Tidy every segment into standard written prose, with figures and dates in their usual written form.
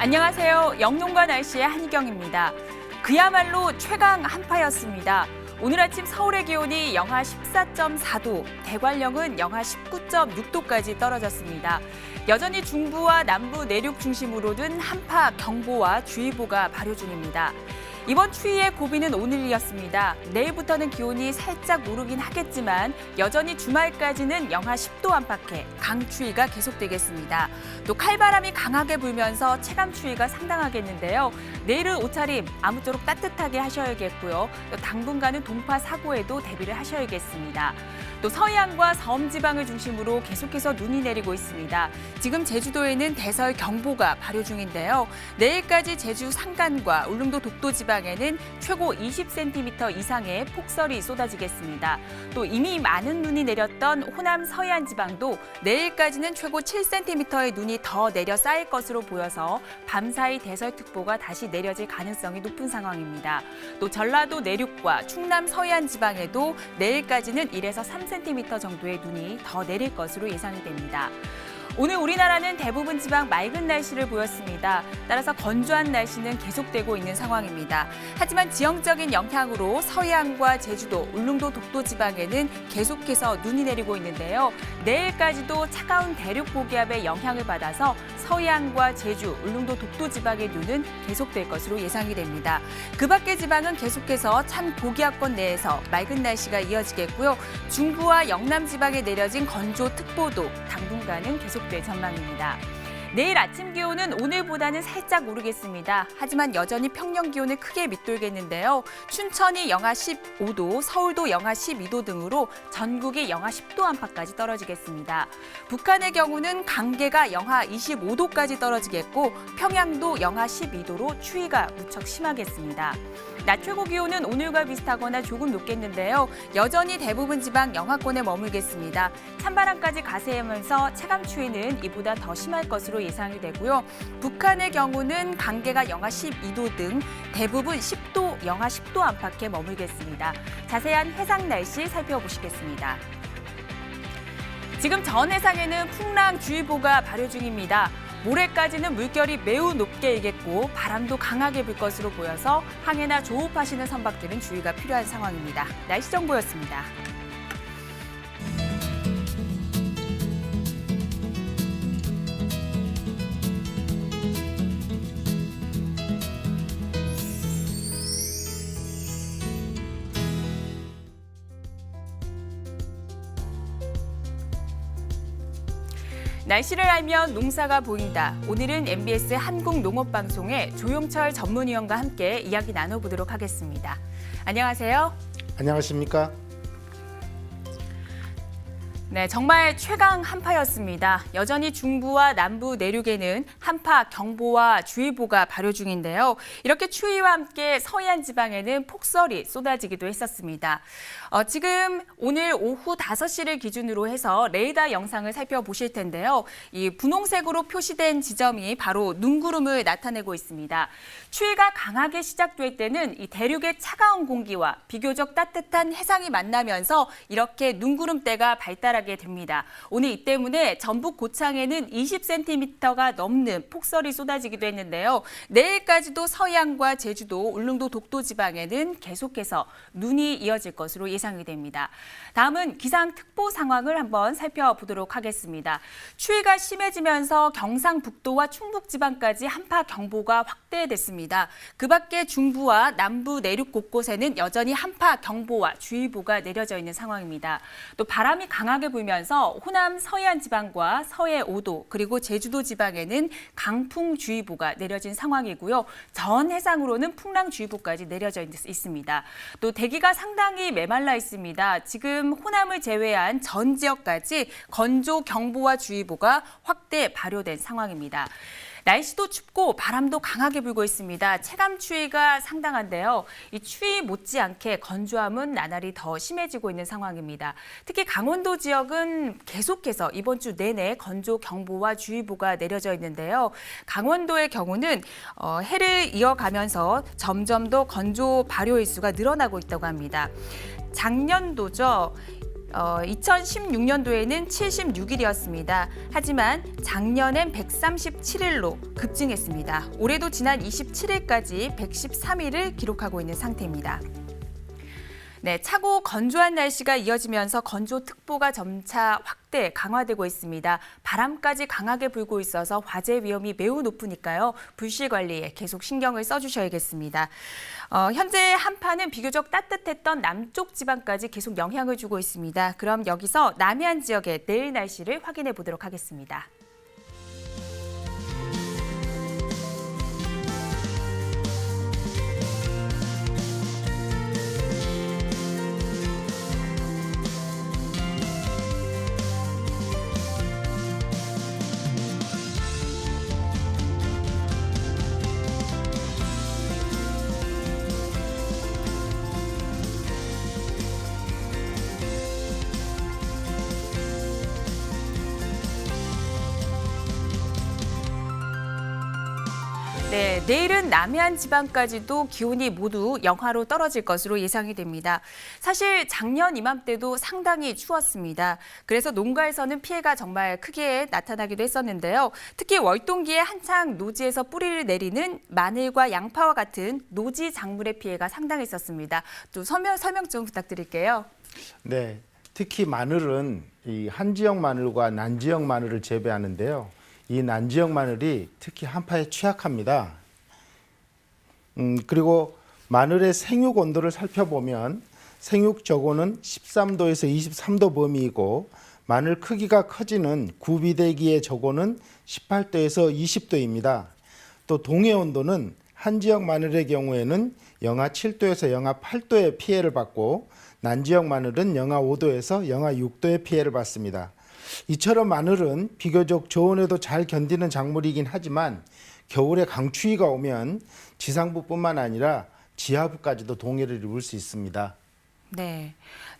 안녕하세요. 영농과 날씨의 한희경입니다. 그야말로 최강 한파였습니다. 오늘 아침 서울의 기온이 영하 14.4도, 대관령은 영하 19.6도까지 떨어졌습니다. 여전히 중부와 남부 내륙 중심으로는 한파 경보와 주의보가 발효 중입니다. 이번 추위의 고비는 오늘이었습니다. 내일부터는 기온이 살짝 오르긴 하겠지만 여전히 주말까지는 영하 10도 안팎의 강추위가 계속되겠습니다. 또 칼바람이 강하게 불면서 체감 추위가 상당하겠는데요. 내일은 옷차림 아무쪼록 따뜻하게 하셔야겠고요. 또 당분간은 동파 사고에도 대비를 하셔야겠습니다. 또 서해안과 섬지방을 중심으로 계속해서 눈이 내리고 있습니다. 지금 제주도에는 대설 경보가 발효 중인데요. 내일까지 제주 산간과 울릉도 독도 지방에는 최고 20cm 이상의 폭설이 쏟아지겠습니다. 또 이미 많은 눈이 내렸던 호남 서해안 지방도 내일까지는 최고 7cm의 눈이 더 내려 쌓일 것으로 보여서 밤사이 대설특보가 다시 내려질 가능성이 높은 상황입니다. 또 전라도 내륙과 충남 서해안 지방에도 내일까지는 1에서 3cm 정도의 눈이 더 내릴 것으로 예상이 됩니다. 오늘 우리나라는 대부분 지방 맑은 날씨를 보였습니다. 따라서 건조한 날씨는 계속되고 있는 상황입니다. 하지만 지형적인 영향으로 서해안과 제주도, 울릉도 독도 지방에는 계속해서 눈이 내리고 있는데요. 내일까지도 차가운 대륙 고기압의 영향을 받아서 서해안과 제주, 울릉도 독도 지방의 눈은 계속될 것으로 예상이 됩니다. 그 밖의 지방은 계속해서 찬 고기압권 내에서 맑은 날씨가 이어지겠고요. 중부와 영남 지방에 내려진 건조특보도 당분간은 계속될 전망입니다. 내일 아침 기온은 오늘보다는 살짝 오르겠습니다. 하지만 여전히 평년 기온을 크게 밑돌겠는데요. 춘천이 영하 15도, 서울도 영하 12도 등으로 전국이 영하 10도 안팎까지 떨어지겠습니다. 북한의 경우는 강계가 영하 25도까지 떨어지겠고 평양도 영하 12도로 추위가 무척 심하겠습니다. 낮 최고 기온은 오늘과 비슷하거나 조금 높겠는데요. 여전히 대부분 지방 영하권에 머물겠습니다. 찬바람까지 가세하면서 체감 추위는 이보다 더 심할 것으로 예상이 되고요. 북한의 경우는 강계가 영하 12도 등 대부분 영하 10도 안팎에 머물겠습니다. 자세한 해상 날씨 살펴보시겠습니다. 지금 전 해상에는 풍랑주의보가 발효 중입니다. 모레까지는 물결이 매우 높게 일겠고 바람도 강하게 불 것으로 보여서 항해나 조업하시는 선박들은 주의가 필요한 상황입니다. 날씨 정보였습니다. 날씨를 알면 농사가 보인다. 오늘은 MBS 한국농업방송의 조용철 전문위원과 함께 이야기 나눠보도록 하겠습니다. 안녕하세요. 안녕하십니까? 네, 정말 최강 한파였습니다. 여전히 중부와 남부 내륙에는 한파 경보와 주의보가 발효 중인데요. 이렇게 추위와 함께 서해안 지방에는 폭설이 쏟아지기도 했었습니다. 지금 오늘 오후 5시를 기준으로 해서 레이더 영상을 살펴보실 텐데요. 이 분홍색으로 표시된 지점이 바로 눈구름을 나타내고 있습니다. 추위가 강하게 시작될 때는 이 대륙의 차가운 공기와 비교적 따뜻한 해상이 만나면서 이렇게 눈구름대가 발달하게 됩니다. 오늘 이 때문에 전북 고창에는 20cm가 넘는 폭설이 쏟아지기도 했는데요. 내일까지도 서해안과 제주도, 울릉도 독도 지방에는 계속해서 눈이 이어질 것으로 예상이 됩니다. 다음은 기상특보 상황을 한번 살펴보도록 하겠습니다. 추위가 심해지면서 경상북도와 충북지방까지 한파 경보가 확대됐습니다. 그 밖에 중부와 남부 내륙 곳곳에는 여전히 한파 경보와 주의보가 내려져 있는 상황입니다. 또 바람이 강하게 불면서 호남 서해안 지방과 서해 5도 그리고 제주도 지방에는 강풍주의보가 내려진 상황이고요. 전 해상으로는 풍랑주의보까지 내려져 있습니다. 또 대기가 상당히 메말라 있습니다. 지금 호남을 제외한 전 지역까지 건조 경보와 주의보가 확대 발효된 상황입니다. 날씨도 춥고 바람도 강하게 불고 있습니다. 체감 추위가 상당한데요. 이 추위 못지않게 건조함은 나날이 더 심해지고 있는 상황입니다. 특히 강원도 지역은 계속해서 이번 주 내내 건조 경보와 주의보가 내려져 있는데요. 강원도의 경우는 해를 이어가면서 점점 더 건조 발효 일수가 늘어나고 있다고 합니다. 작년도죠. 2016년도에는 76일이었습니다. 하지만 작년엔 137일로 급증했습니다. 올해도 지난 27일까지 113일을 기록하고 있는 상태입니다. 네, 차고 건조한 날씨가 이어지면서 건조특보가 점차 확대, 강화되고 있습니다. 바람까지 강하게 불고 있어서 화재 위험이 매우 높으니까요. 불씨 관리에 계속 신경을 써주셔야겠습니다. 현재 한파는 비교적 따뜻했던 남쪽 지방까지 계속 영향을 주고 있습니다. 그럼 여기서 남해안 지역의 내일 날씨를 확인해 보도록 하겠습니다. 네, 내일은 남해안 지방까지도 기온이 모두 영하로 떨어질 것으로 예상이 됩니다. 사실 작년 이맘때도 상당히 추웠습니다. 그래서 농가에서는 피해가 정말 크게 나타나기도 했었는데요. 특히 월동기에 한창 노지에서 뿌리를 내리는 마늘과 양파와 같은 노지 작물의 피해가 상당했었습니다. 또 설명 좀 부탁드릴게요. 네, 특히 마늘은 이 한지역 마늘과 난지역 마늘을 재배하는데요. 이 난지역 마늘이 특히 한파에 취약합니다. 그리고 마늘의 생육 온도를 살펴보면 생육 저고는 13도에서 23도 범위이고 마늘 크기가 커지는 구비대기의 저고는 18도에서 20도입니다. 또 동해 온도는 한지역 마늘의 경우에는 영하 7도에서 영하 8도의 피해를 받고 난지역 마늘은 영하 5도에서 영하 6도의 피해를 받습니다. 이처럼 마늘은 비교적 저온에도 잘 견디는 작물이긴 하지만 겨울에 강추위가 오면 지상부뿐만 아니라 지하부까지도 동해를 입을 수 있습니다. 네,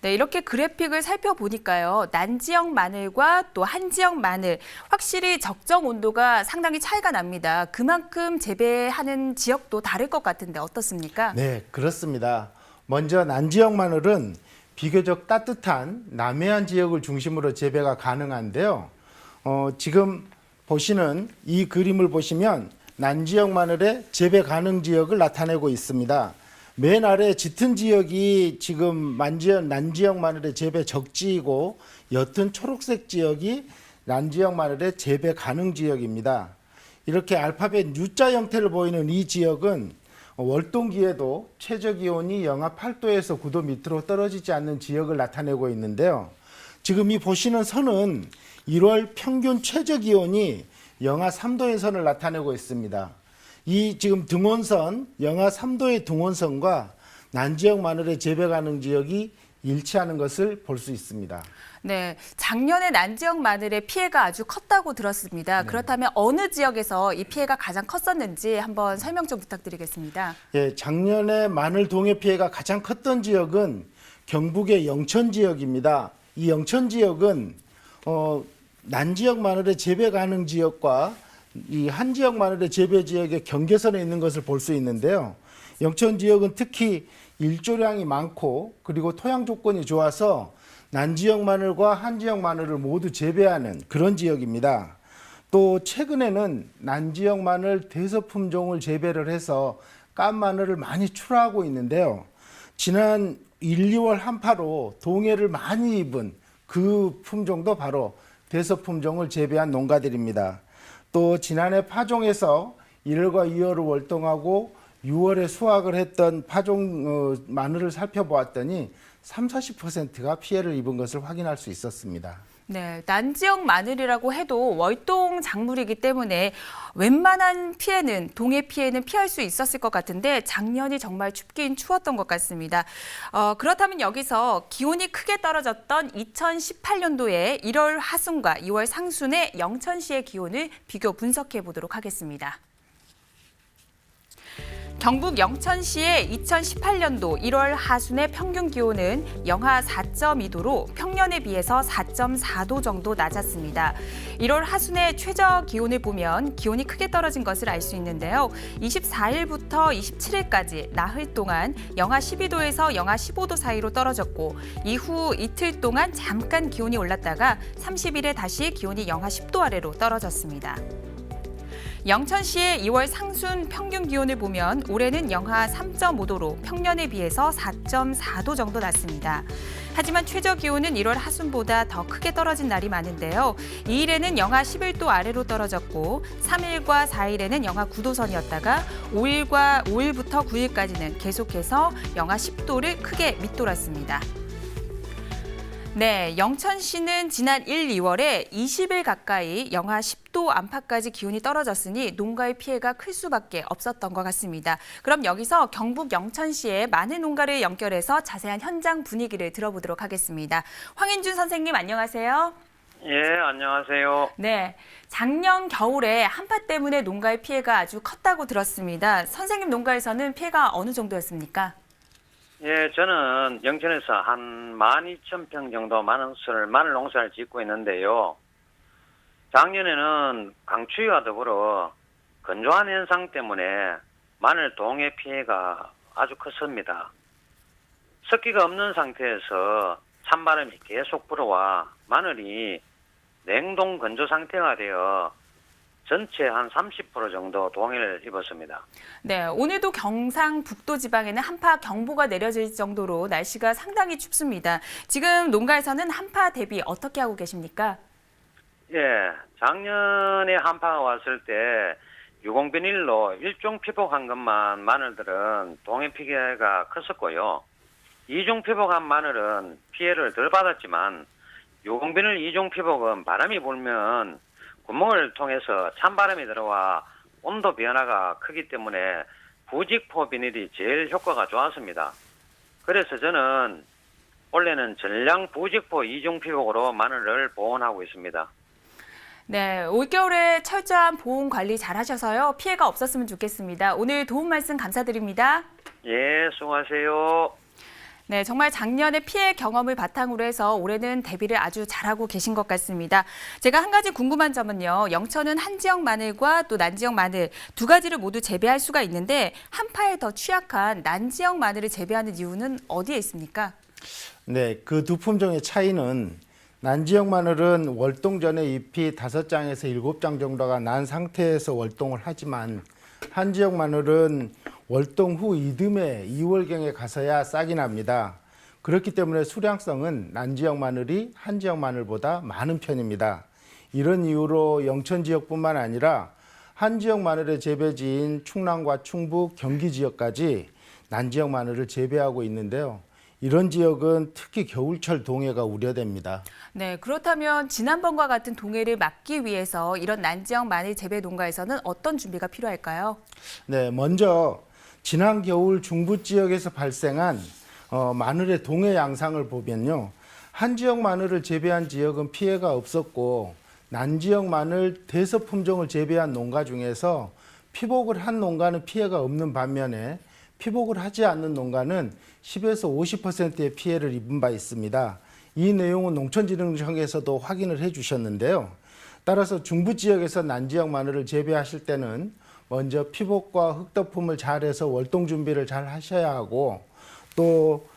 이렇게 그래픽을 살펴보니까요. 난지역 마늘과 또 한지역 마늘 확실히 적정 온도가 상당히 차이가 납니다. 그만큼 재배하는 지역도 다를 것 같은데 어떻습니까? 네, 그렇습니다. 먼저 난지역 마늘은 비교적 따뜻한 남해안 지역을 중심으로 재배가 가능한데요. 지금 보시는 이 그림을 보시면 난지역 마늘의 재배 가능 지역을 나타내고 있습니다. 맨 아래 짙은 지역이 지금 난지역 마늘의 재배 적지이고 옅은 초록색 지역이 난지역 마늘의 재배 가능 지역입니다. 이렇게 알파벳 U자 형태를 보이는 이 지역은 월동기에도 최저 기온이 영하 8도에서 9도 밑으로 떨어지지 않는 지역을 나타내고 있는데요. 지금 이 보시는 선은 1월 평균 최저 기온이 영하 3도의 선을 나타내고 있습니다. 이 지금 등원선, 영하 3도의 등원선과 난지역 마늘의 재배 가능 지역이 일치하는 것을 볼 수 있습니다. 네, 작년에 난지역 마늘의 피해가 아주 컸다고 들었습니다. 네. 그렇다면 어느 지역에서 이 피해가 가장 컸었는지 한번 설명 좀 부탁드리겠습니다. 예, 작년에 마늘 동해 피해가 가장 컸던 지역은 경북의 영천 지역입니다. 이 영천 지역은 난지역 마늘의 재배 가능 지역과 이 한지역 마늘의 재배 지역의 경계선에 있는 것을 볼 수 있는데요. 영천 지역은 특히 일조량이 많고 그리고 토양 조건이 좋아서 난지역 마늘과 한지역 마늘을 모두 재배하는 그런 지역입니다. 또 최근에는 난지역 마늘 대서품종을 재배를 해서 깐 마늘을 많이 출하하고 있는데요. 지난 1, 2월 한파로 동해를 많이 입은 그 품종도 바로 대서품종을 재배한 농가들입니다. 또 지난해 파종에서 1월과 2월을 월동하고 6월에 수확을 했던 파종 마늘을 살펴보았더니 30~40%가 피해를 입은 것을 확인할 수 있었습니다. 네, 난지역 마늘이라고 해도 월동 작물이기 때문에 웬만한 피해는, 동해 피해는 피할 수 있었을 것 같은데 작년이 정말 춥긴 추웠던 것 같습니다. 그렇다면 여기서 기온이 크게 떨어졌던 2018년도에 1월 하순과 2월 상순의 영천시의 기온을 비교 분석해 보도록 하겠습니다. 경북 영천시의 2018년도 1월 하순의 평균 기온은 영하 4.2도로 평년에 비해서 4.4도 정도 낮았습니다. 1월 하순의 최저 기온을 보면 기온이 크게 떨어진 것을 알 수 있는데요. 24일부터 27일까지 나흘 동안 영하 12도에서 영하 15도 사이로 떨어졌고 이후 이틀 동안 잠깐 기온이 올랐다가 30일에 다시 기온이 영하 10도 아래로 떨어졌습니다. 영천시의 2월 상순 평균 기온을 보면 올해는 영하 3.5도로 평년에 비해서 4.4도 정도 낮습니다. 하지만 최저 기온은 1월 하순보다 더 크게 떨어진 날이 많은데요. 2일에는 영하 11도 아래로 떨어졌고 3일과 4일에는 영하 9도 선이었다가 5일부터 9일까지는 계속해서 영하 10도를 크게 밑돌았습니다. 네, 영천시는 지난 1, 2월에 20일 가까이 영하 10도 안팎까지 기온이 떨어졌으니 농가의 피해가 클 수밖에 없었던 것 같습니다. 그럼 여기서 경북 영천시의 많은 농가를 연결해서 자세한 현장 분위기를 들어보도록 하겠습니다. 황인준 선생님 안녕하세요. 예, 안녕하세요. 네, 작년 겨울에 한파 때문에 농가의 피해가 아주 컸다고 들었습니다. 선생님 농가에서는 피해가 어느 정도였습니까? 예, 저는 영천에서 한 12,000평 정도 마늘 농사를 짓고 있는데요. 작년에는 강추위와 더불어 건조한 현상 때문에 마늘 동해 피해가 아주 컸습니다. 습기가 없는 상태에서 찬바람이 계속 불어와 마늘이 냉동 건조 상태가 되어 전체 한 30% 정도 동해를 입었습니다. 네, 오늘도 경상북도 지방에는 한파 경보가 내려질 정도로 날씨가 상당히 춥습니다. 지금 농가에서는 한파 대비 어떻게 하고 계십니까? 예, 작년에 한파가 왔을 때 유공비닐로 일종 피복한 것만 마늘들은 동해 피해가 컸었고요. 이종 피복한 마늘은 피해를 덜 받았지만 유공비닐 이종 피복은 바람이 불면 구멍을 통해서 찬바람이 들어와 온도 변화가 크기 때문에 부직포 비닐이 제일 효과가 좋았습니다. 그래서 저는 올해는 전량 부직포 이중 피복으로 마늘을 보온하고 있습니다. 네, 올겨울에 철저한 보온 관리 잘 하셔서요. 피해가 없었으면 좋겠습니다. 오늘 도움 말씀 감사드립니다. 예, 수고하세요. 네, 정말 작년의 피해 경험을 바탕으로 해서 올해는 대비를 아주 잘하고 계신 것 같습니다. 제가 한 가지 궁금한 점은요. 영천은 한지역 마늘과 또 난지역 마늘 두 가지를 모두 재배할 수가 있는데 한파에 더 취약한 난지역 마늘을 재배하는 이유는 어디에 있습니까? 네, 그 두 품종의 차이는 난지역 마늘은 월동 전에 잎이 5장에서 7장 정도가 난 상태에서 월동을 하지만 한지역 마늘은 월동 후 이듬해 2월경에 가서야 싹이 납니다. 그렇기 때문에 수량성은 난지역 마늘이 한지역 마늘보다 많은 편입니다. 이런 이유로 영천 지역뿐만 아니라 한지역 마늘의 재배지인 충남과 충북, 경기 지역까지 난지역 마늘을 재배하고 있는데요. 이런 지역은 특히 겨울철 동해가 우려됩니다. 네, 그렇다면 지난번과 같은 동해를 막기 위해서 이런 난지역 마늘 재배 농가에서는 어떤 준비가 필요할까요? 네, 먼저 지난 겨울 중부 지역에서 발생한 마늘의 동해 양상을 보면요. 한 지역 마늘을 재배한 지역은 피해가 없었고 난지역 마늘 대서 품종을 재배한 농가 중에서 피복을 한 농가는 피해가 없는 반면에 피복을 하지 않는 농가는 10에서 50%의 피해를 입은 바 있습니다. 이 내용은 농촌진흥청에서도 확인을 해주셨는데요. 따라서 중부 지역에서 난지역 마늘을 재배하실 때는 먼저 피복과 흙덮음을 잘해서 월동 준비를 잘 하셔야 하고 또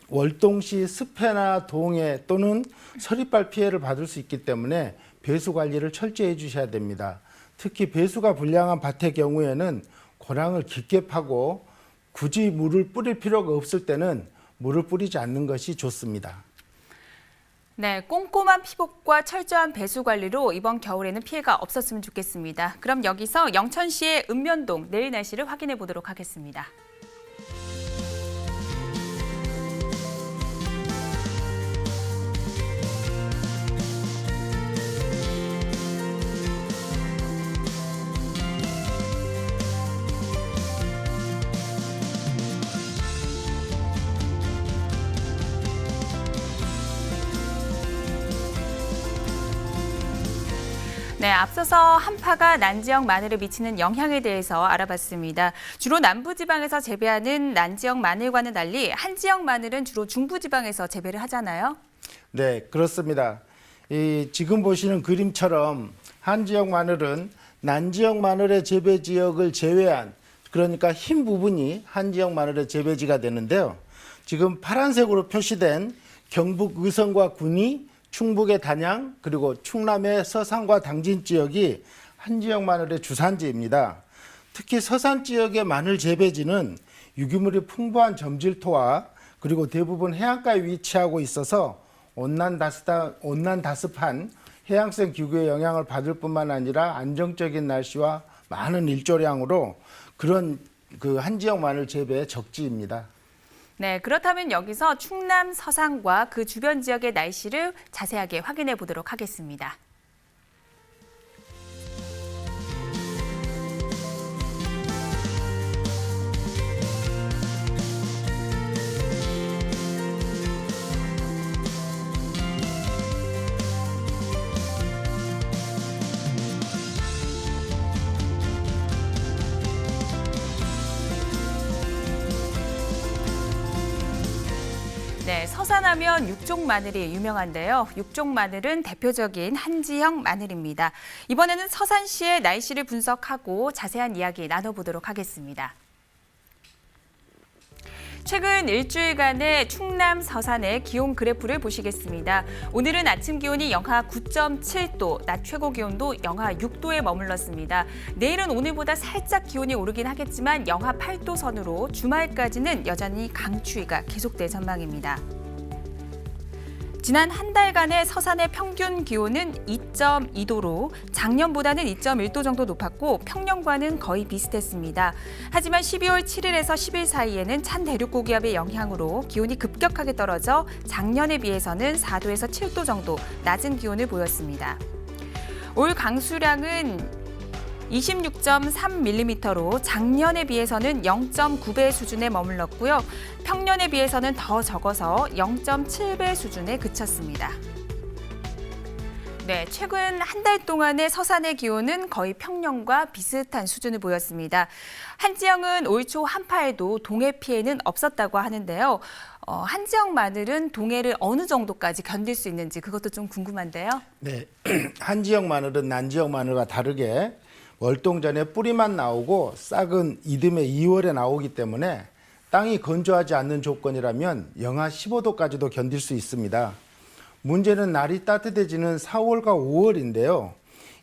월동 시 습해나 동해 또는 서리발 피해를 받을 수 있기 때문에 배수 관리를 철저히 해주셔야 됩니다. 특히 배수가 불량한 밭의 경우에는 고랑을 깊게 파고 굳이 물을 뿌릴 필요가 없을 때는 물을 뿌리지 않는 것이 좋습니다. 네, 꼼꼼한 피복과 철저한 배수 관리로 이번 겨울에는 피해가 없었으면 좋겠습니다. 그럼 여기서 영천시의 읍면동 내일 날씨를 확인해 보도록 하겠습니다. 네, 앞서서 한파가 난지역 마늘에 미치는 영향에 대해서 알아봤습니다. 주로 남부지방에서 재배하는 난지역 마늘과는 달리 한지역 마늘은 주로 중부지방에서 재배를 하잖아요. 네, 그렇습니다. 지금 보시는 그림처럼 한지역 마늘은 난지역 마늘의 재배 지역을 제외한, 그러니까 흰 부분이 한지역 마늘의 재배지가 되는데요. 지금 파란색으로 표시된 경북 의성과 군위, 충북의 단양, 그리고 충남의 서산과 당진 지역이 한지역 마늘의 주산지입니다. 특히 서산 지역의 마늘 재배지는 유기물이 풍부한 점질토와 그리고 대부분 해안가에 위치하고 있어서 온난 다습한 해양성 기후의 영향을 받을 뿐만 아니라 안정적인 날씨와 많은 일조량으로 그런 그 한지역 마늘 재배의 적지입니다. 네, 그렇다면 여기서 충남 서산과 그 주변 지역의 날씨를 자세하게 확인해 보도록 하겠습니다. 네, 서산하면 육종 마늘이 유명한데요. 육종 마늘은 대표적인 한지형 마늘입니다. 이번에는 서산시의 날씨를 분석하고 자세한 이야기 나눠보도록 하겠습니다. 최근 일주일간의 충남 서산의 기온 그래프를 보시겠습니다. 오늘은 아침 기온이 영하 9.7도, 낮 최고 기온도 영하 6도에 머물렀습니다. 내일은 오늘보다 살짝 기온이 오르긴 하겠지만 영하 8도 선으로 주말까지는 여전히 강추위가 계속될 전망입니다. 지난 한 달간의 서산의 평균 기온은 2.2도로 작년보다는 2.1도 정도 높았고 평년과는 거의 비슷했습니다. 하지만 12월 7일에서 10일 사이에는 찬 대륙 고기압의 영향으로 기온이 급격하게 떨어져 작년에 비해서는 4도에서 7도 정도 낮은 기온을 보였습니다. 올 강수량은 26.3mm로 작년에 비해서는 0.9배 수준에 머물렀고요. 평년에 비해서는 더 적어서 0.7배 수준에 그쳤습니다. 네, 최근 한 달 동안의 서산의 기온은 거의 평년과 비슷한 수준을 보였습니다. 한지역은 올 초 한파에도 동해 피해는 없었다고 하는데요. 한지역 마늘은 동해를 어느 정도까지 견딜 수 있는지 그것도 좀 궁금한데요. 네, 한지역 마늘은 난지역 마늘과 다르게 월동 전에 뿌리만 나오고 싹은 이듬해 2월에 나오기 때문에 땅이 건조하지 않는 조건이라면 영하 15도까지도 견딜 수 있습니다. 문제는 날이 따뜻해지는 4월과 5월인데요.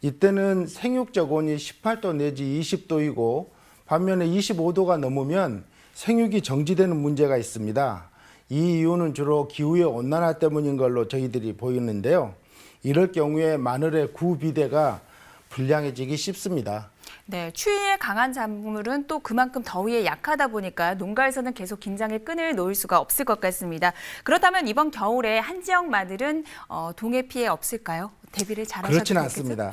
이때는 생육적 온이 18도 내지 20도이고 반면에 25도가 넘으면 생육이 정지되는 문제가 있습니다. 이 이유는 주로 기후의 온난화 때문인 걸로 저희들이 보이는데요. 이럴 경우에 마늘의 구비대가 불량해지기 쉽습니다. 네, 추위에 강한 작물은 또 그만큼 더위에 약하다 보니까 농가에서는 계속 긴장의 끈을 놓을 수가 없을 것 같습니다. 그렇다면 이번 겨울에 한지역 마늘은 동해 피해 없을까요? 대비를 잘하셔도 그렇지는 되겠죠? 않습니다.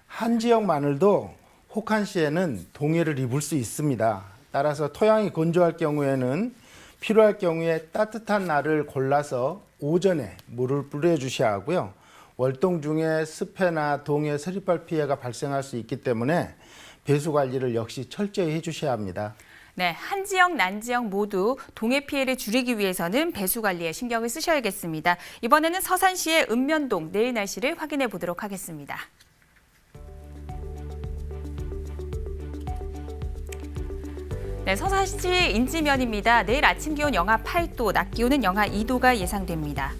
한지역 마늘도 혹한 시에는 동해를 입을 수 있습니다. 따라서 토양이 건조할 경우에는 필요할 경우에 따뜻한 날을 골라서 오전에 물을 뿌려주셔야 하고요. 월동 중에 습해나 동해 서리발 피해가 발생할 수 있기 때문에 배수 관리를 역시 철저히 해주셔야 합니다. 네, 한지역, 난지역 모두 동해 피해를 줄이기 위해서는 배수 관리에 신경을 쓰셔야겠습니다. 이번에는 서산시의 읍면동 내일 날씨를 확인해 보도록 하겠습니다. 네, 서산시 인지면입니다. 내일 아침 기온 영하 8도, 낮 기온은 영하 2도가 예상됩니다.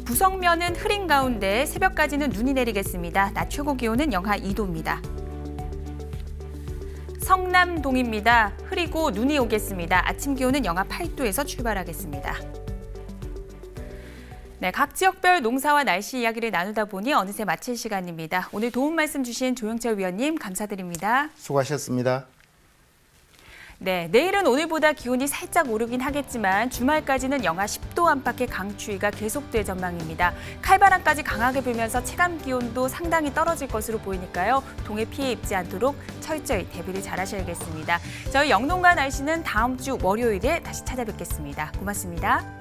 부성면은 흐린 가운데 새벽까지는 눈이 내리겠습니다. 낮 최고 기온은 영하 2도입니다. 성남동입니다. 흐리고 눈이 오겠습니다. 아침 기온은 영하 8도에서 출발하겠습니다. 네, 각 지역별 농사와 날씨 이야기를 나누다 보니 어느새 마칠 시간입니다. 오늘 도움 말씀 주신 조영철 위원님 감사드립니다. 수고하셨습니다. 네, 내일은 오늘보다 기온이 살짝 오르긴 하겠지만 주말까지는 영하 10도 안팎의 강추위가 계속될 전망입니다. 칼바람까지 강하게 불면서 체감 기온도 상당히 떨어질 것으로 보이니까요. 동해 피해 입지 않도록 철저히 대비를 잘하셔야겠습니다. 저희 영농가 날씨는 다음 주 월요일에 다시 찾아뵙겠습니다. 고맙습니다.